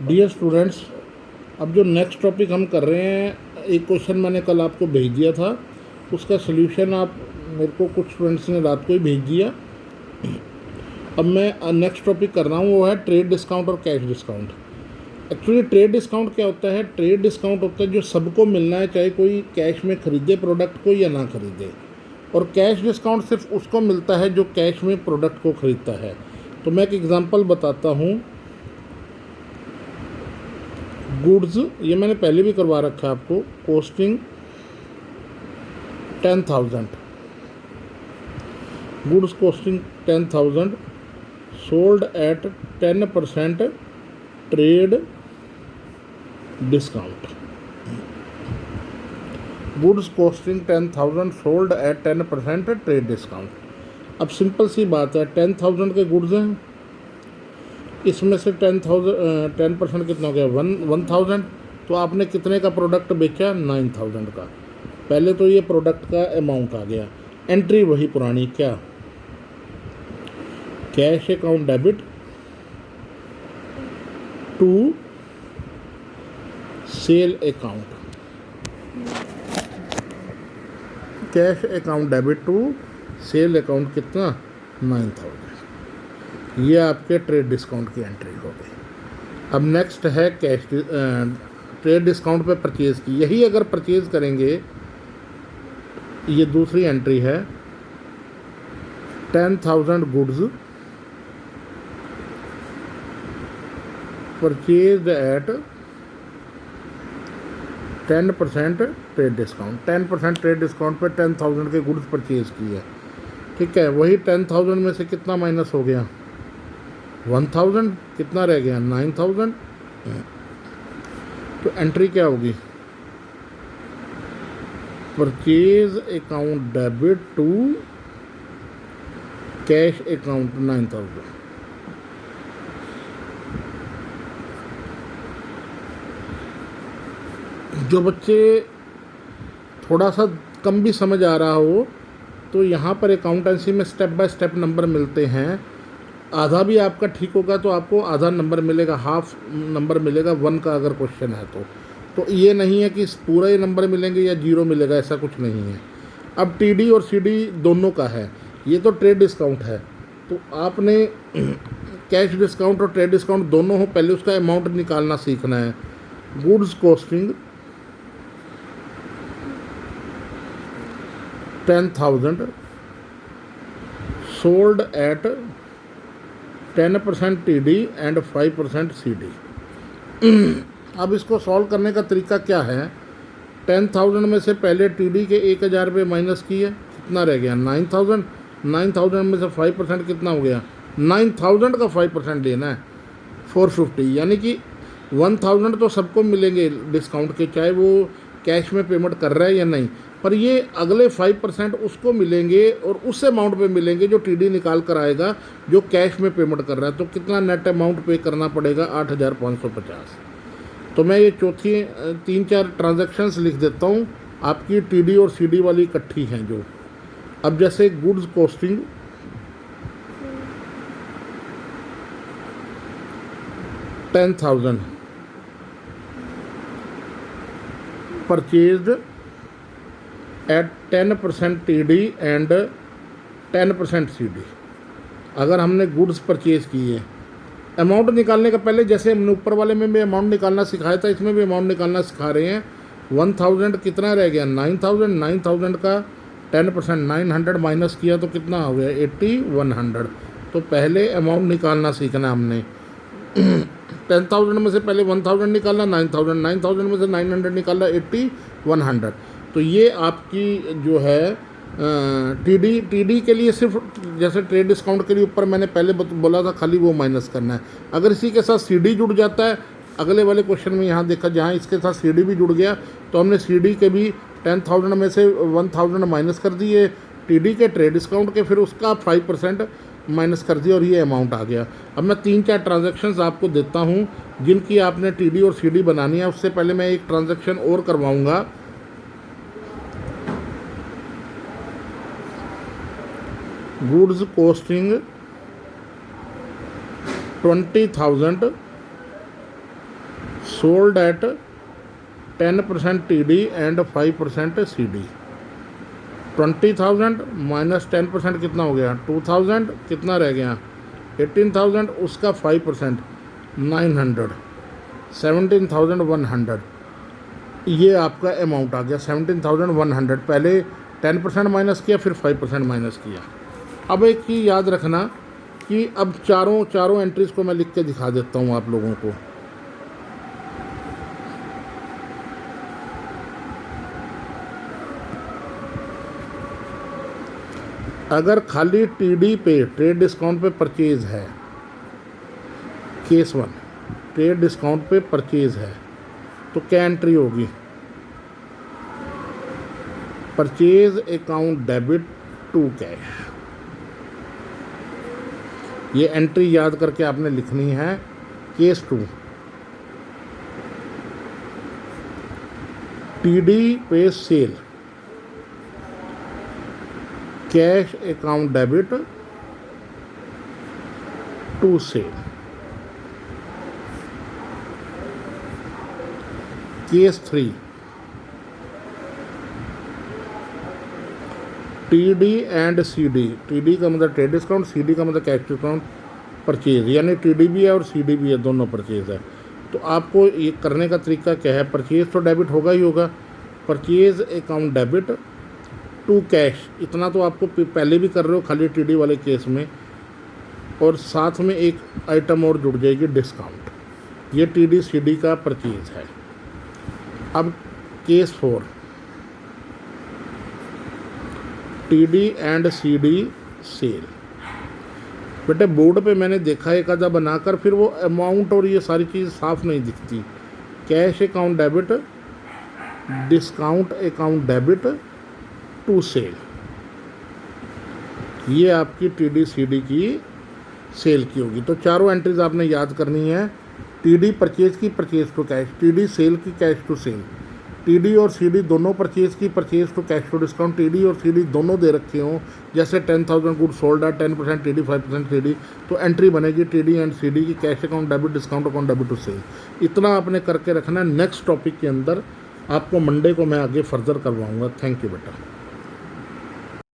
Dear students, अब जो next topic हम कर रहे हैं, एक क्वेश्चन मैंने कल आपको भेज दिया था, उसका सलूशन आप मेरे को कुछ स्टूडेंट्स ने रात को ही भेज दिया। अब मैं नेक्स्ट टॉपिक कर रहा हूँ, वो है ट्रेड डिस्काउंट और cash discount. Actually trade discount क्या होता है? ट्रेड डिस्काउंट होता है जो सबको मिलना है, चाहे कोई कैश में ख़रीदे प्रोडक्ट को या ना ख़रीदे। और कैश डिस्काउंट सिर्फ उसको मिलता है जो कैश में प्रोडक्ट को ख़रीदता है। तो मैं एक एग्ज़ाम्पल बताता हूँ। गुड्स, ये मैंने पहले भी करवा रखा है आपको, costing 10,000, goods costing 10,000 sold at 10% trade discount. Goods costing 10,000 sold at 10% trade discount. अब सिंपल सी बात है, 10,000 के गुड्स हैं, इसमें से 10% कितना हो गया? 1,000। तो आपने कितने का प्रोडक्ट बेचा? 9,000 का। पहले तो ये प्रोडक्ट का अमाउंट आ गया। एंट्री वही पुरानी, क्या? Cash account debit to sale account, cash account debit to sale account कितना? 9,000। ये आपके ट्रेड डिस्काउंट की एंट्री हो गई। अब नेक्स्ट है कैश ट्रेड डिस्काउंट पे परचेज़ की। यही अगर परचेज़ करेंगे, ये दूसरी एंट्री है, 10,000 goods purchased at 10% trade discount. 10% trade discount पे 10,000 के गुड्स परचेज़ किए, ठीक है। वही 10,000 में से कितना माइनस हो गया? 1,000। कितना रह गया? 9,000। तो एंट्री क्या होगी? Purchase account debit to cash account 9,000। जो बच्चे थोड़ा सा कम भी समझ आ रहा हो, तो यहाँ पर अकाउंटेंसी में स्टेप बाय स्टेप नंबर मिलते हैं। आधा भी आपका ठीक होगा तो आपको आधा नंबर मिलेगा, हाफ नंबर मिलेगा 1 का अगर क्वेश्चन है तो ये नहीं है कि पूरा ही नंबर मिलेंगे या 0 मिलेगा, ऐसा कुछ नहीं है। अब टीडी और सीडी दोनों का है। ये तो ट्रेड डिस्काउंट है, तो आपने कैश डिस्काउंट और ट्रेड डिस्काउंट दोनों हो, पहले उसका अमाउंट निकालना सीखना है। Goods costing 10,000 sold at 10% TD and 5% CD. अब इसको सॉल्व करने का तरीका क्या है? 10,000 में से पहले टीडी के 1,000 रुपये माइनस किए, कितना रह गया? 9,000। 9,000 में से 5% कितना हो गया? 9,000 का 5% लेना है, 450। यानी कि 1,000 तो सबको मिलेंगे डिस्काउंट के, चाहे वो कैश में पेमेंट कर रहा है या नहीं, पर ये अगले 5% उसको मिलेंगे और उस अमाउंट पे मिलेंगे जो टीडी निकाल कर आएगा, जो कैश में पेमेंट कर रहा है। तो कितना नेट अमाउंट पे करना पड़ेगा? 8,550। तो मैं ये चौथी 3-4 ट्रांजैक्शंस लिख देता हूँ, आपकी टीडी और सीडी वाली इकट्ठी हैं जो। अब जैसे goods costing 10,000 purchased at 10% TD and 10% CD. अगर हमने गुड्स परचेज़ किए, अमाउंट निकालने का पहले जैसे हमने ऊपर वाले में भी अमाउंट निकालना सिखाया था, इसमें भी अमाउंट निकालना सिखा रहे हैं। 1,000 कितना रह गया? 9,000। 9,000 का 10% 900 माइनस किया तो कितना हो गया? 8,100। तो पहले अमाउंट निकालना सीखना हमने। 10,000 में से पहले 1,000 निकालना, 9,000। 9,000 में से 900 निकालना, 8,100। तो ये आपकी जो है टीडी के लिए सिर्फ जैसे ट्रेड डिस्काउंट के लिए ऊपर मैंने पहले बोला था, खाली वो माइनस करना है। अगर इसी के साथ सीडी जुड़ जाता है, अगले वाले क्वेश्चन में यहाँ देखा, जहाँ इसके साथ सीडी भी जुड़ गया, तो हमने सीडी के भी 10,000 में से 1,000 माइनस कर दिए टीडी के ट्रेड डिस्काउंट के, फिर उसका 5% माइनस कर दिया और ये अमाउंट आ गया। अब मैं 3-4 ट्रांजैक्शंस आपको देता हूँ जिनकी आपने टीडी और सीडी बनानी है। उससे पहले मैं एक ट्रांजैक्शन और करवाऊँगा। Goods costing 20,000 sold at 10% TD and 5% CD। 20,000 minus 10% कितना हो गया 2,000, कितना रह गया 18,000, उसका 5% 900, 17,100। ये आपका अमाउंट आ गया 17,100। पहले 10% माइनस किया, फिर 5% माइनस किया। अब एक चीज़ याद रखना कि अब चारों एंट्रीज़ को मैं लिख के दिखा देता हूँ आप लोगों को। अगर खाली टीडी पे ट्रेड डिस्काउंट पे परचेज़ है, केस 1 ट्रेड डिस्काउंट पे परचेज़ है, तो क्या एंट्री होगी? Purchase account debit to cash. ये एंट्री याद करके आपने लिखनी है। केस 2 टीडी पे sale, cash account debit to sale. Case 3 TD and CD. TD का मतलब ट्रेड डिस्काउंट, सीडी का मतलब कैश डिस्काउंट परचेज, यानी टीडी भी है और सीडी भी है, दोनों परचेज है। तो आपको ये करने का तरीका क्या है? परचेज तो डेबिट होगा ही होगा, purchase account debit to cash, इतना तो आपको पहले भी कर रहे हो खाली टीडी वाले केस में, और साथ में एक आइटम और जुड़ जाएगी डिस्काउंट। ये टीडी सीडी का परचेज है। अब case 4 TD and CD sale. बेटे बोर्ड पे मैंने देखा एक आधा बनाकर, फिर वो अमाउंट और ये सारी चीज़ साफ नहीं दिखती। Cash account debit, discount account debit to sale, ये आपकी टीडी सीडी की सेल की होगी। तो चारों एंट्रीज आपने याद करनी है। टीडी परचेज की purchase to cash, TD sale की कैश टू सेल, टीडी और सीडी दोनों परचेज की purchase to cash to discount. TD और सीडी दोनों दे रखे हों, जैसे 10,000 गुड सोल्ड है, 10% टीडी 5% सीडी, तो एंट्री बनेगी टीडी एंड सीडी की cash account debit, discount account debit to sale. इतना आपने करके रखना है। नेक्स्ट टॉपिक के अंदर आपको मंडे को मैं आगे फर्दर करवाऊँगा। थैंक यू बेटा।